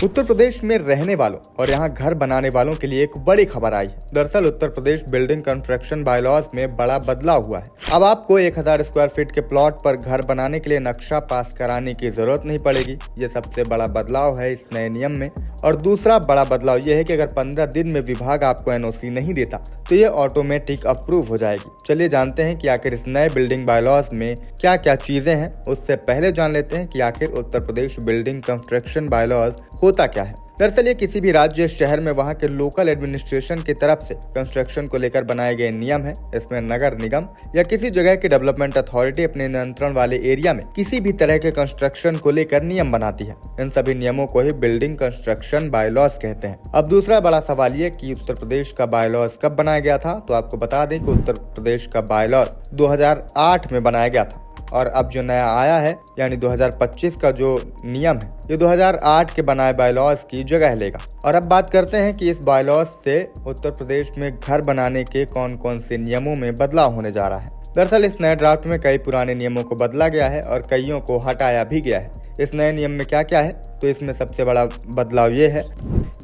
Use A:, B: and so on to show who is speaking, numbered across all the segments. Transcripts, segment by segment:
A: उत्तर प्रदेश में रहने वालों और यहाँ घर बनाने वालों के लिए एक बड़ी खबर आई है। दरअसल Uttar Pradesh building construction bylaws में बड़ा बदलाव हुआ है। अब आपको 1000 स्क्वायर फीट के प्लॉट पर घर बनाने के लिए नक्शा पास कराने की जरूरत नहीं पड़ेगी। ये सबसे बड़ा बदलाव है इस नए नियम में। और दूसरा बड़ा बदलाव ये है कि अगर 15 दिन में विभाग आपको एनओसी नहीं देता तो ये ऑटोमेटिक अप्रूव हो जाएगी। चलिए जानते हैं कि आखिर इस नए बिल्डिंग बायलॉज में क्या क्या चीजें हैं। उससे पहले जान लेते हैं कि आखिर Uttar Pradesh building construction bylaws होता क्या है। दरअसल ये किसी भी राज्य शहर में वहां के लोकल एडमिनिस्ट्रेशन की तरफ से कंस्ट्रक्शन को लेकर बनाए गए नियम है। इसमें नगर निगम या किसी जगह की डेवलपमेंट अथॉरिटी अपने नियंत्रण वाले एरिया में किसी भी तरह के कंस्ट्रक्शन को लेकर नियम बनाती है। इन सभी नियमों को ही बिल्डिंग कंस्ट्रक्शन बायलॉज कहते हैं। अब दूसरा बड़ा सवाल ये कि उत्तर प्रदेश का बायलॉज कब बनाया गया था, तो आपको बता दें कि उत्तर प्रदेश का बायलॉज 2008 में बनाया गया था और अब जो नया आया है यानी 2025 का जो नियम है ये 2008 के बनाए बायलॉज की जगह लेगा। और अब बात करते हैं कि इस बायलॉज से उत्तर प्रदेश में घर बनाने के कौन कौन से नियमों में बदलाव होने जा रहा है। दरअसल इस नए ड्राफ्ट में कई पुराने नियमों को बदला गया है और कईयों को हटाया भी गया है। इस नए नियम में क्या क्या है, तो इसमें सबसे बड़ा बदलाव ये है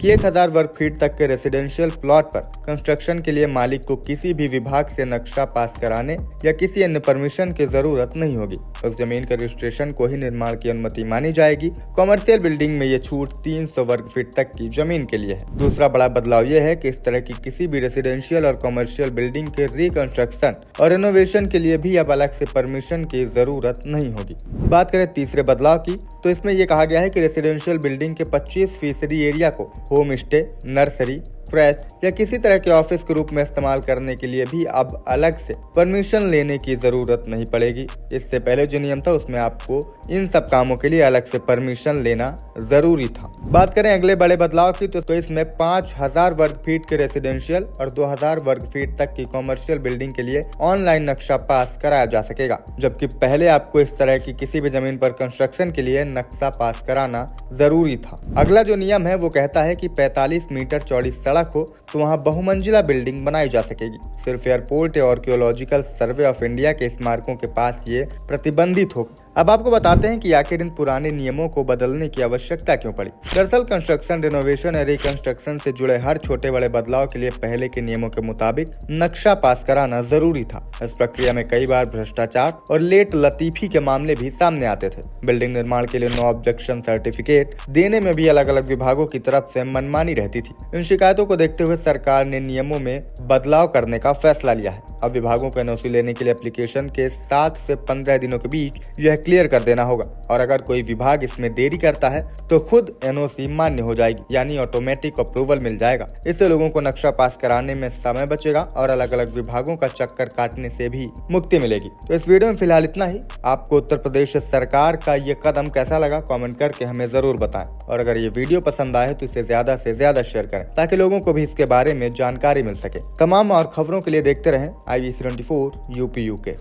A: कि 1000 वर्ग फीट तक के रेसिडेंशियल प्लॉट पर कंस्ट्रक्शन के लिए मालिक को किसी भी विभाग से नक्शा पास कराने या किसी अन्य परमिशन की जरूरत नहीं होगी। उस जमीन के रजिस्ट्रेशन को ही निर्माण की अनुमति मानी जाएगी। कॉमर्शियल बिल्डिंग में ये छूट 300 वर्ग फीट तक की जमीन के लिए है। दूसरा बड़ा बदलाव ये है कि इस तरह की किसी भी रेसिडेंशियल और कॉमर्शियल बिल्डिंग के रिकंस्ट्रक्शन और रिनोवेशन के लिए भी अब अलग से परमिशन की जरूरत नहीं होगी। बात करें तीसरे बदलाव की, तो इसमें यह कहा गया है कि रेसिडेंशियल बिल्डिंग के 25% एरिया को होम स्टे, नर्सरी, फ्रेश या किसी तरह के ऑफिस के रूप में इस्तेमाल करने के लिए भी अब अलग से परमिशन लेने की जरूरत नहीं पड़ेगी। इससे पहले जो नियम था उसमें आपको इन सब कामों के लिए अलग से परमिशन लेना जरूरी था। बात करें अगले बड़े बदलाव की, तो इसमें 5000 वर्ग फीट के रेसिडेंशियल और 2000 वर्ग फीट तक की कॉमर्शियल बिल्डिंग के लिए ऑनलाइन नक्शा पास कराया जा सकेगा, जबकि पहले आपको इस तरह की किसी भी जमीन पर कंस्ट्रक्शन के लिए नक्शा पास कराना जरूरी था। अगला जो नियम है वो कहता है कि 45 मीटर चौड़ी सड़क हो तो वहां बहुमंजिला बिल्डिंग बनाई जा सकेगी। सिर्फ एयरपोर्ट या आर्कियोलॉजिकल सर्वे ऑफ इंडिया के स्मारकों के पास ये प्रतिबंधित होगी। अब आपको बताते हैं कि आखिर इन पुराने नियमों को बदलने की आवश्यकता क्यों पड़ी। दरअसल कंस्ट्रक्शन, रिनोवेशन और रिकंस्ट्रक्शन से जुड़े हर छोटे बड़े बदलाव के लिए पहले के नियमों के मुताबिक नक्शा पास कराना जरूरी था। इस प्रक्रिया में कई बार भ्रष्टाचार और लेट लतीफी के मामले भी सामने आते थे। बिल्डिंग निर्माण के लिए नो ऑब्जेक्शन सर्टिफिकेट देने में भी अलग अलग विभागों की तरफ से मनमानी रहती थी। इन शिकायतों को देखते हुए सरकार ने नियमों में बदलाव करने का फैसला लिया है। अब विभागों को एनओसी लेने के लिए एप्लीकेशन के 7 से 15 दिनों के बीच यह क्लियर कर देना होगा और अगर कोई विभाग इसमें देरी करता है तो खुद एनओसी मान्य हो जाएगी, यानी ऑटोमेटिक अप्रूवल मिल जाएगा। इससे लोगों को नक्शा पास कराने में समय बचेगा और अलग अलग विभागों का चक्कर काटने से भी मुक्ति मिलेगी। तो इस वीडियो में फिलहाल इतना ही। आपको उत्तर प्रदेश सरकार का ये कदम कैसा लगा कमेंट करके हमें जरूर बताएं और अगर ये वीडियो पसंद आए तो इसे ज्यादा से ज्यादा शेयर करें ताकि लोगों को भी इसके बारे में जानकारी मिल सके। तमाम और खबरों के लिए देखते रहें IB 74 UP UK।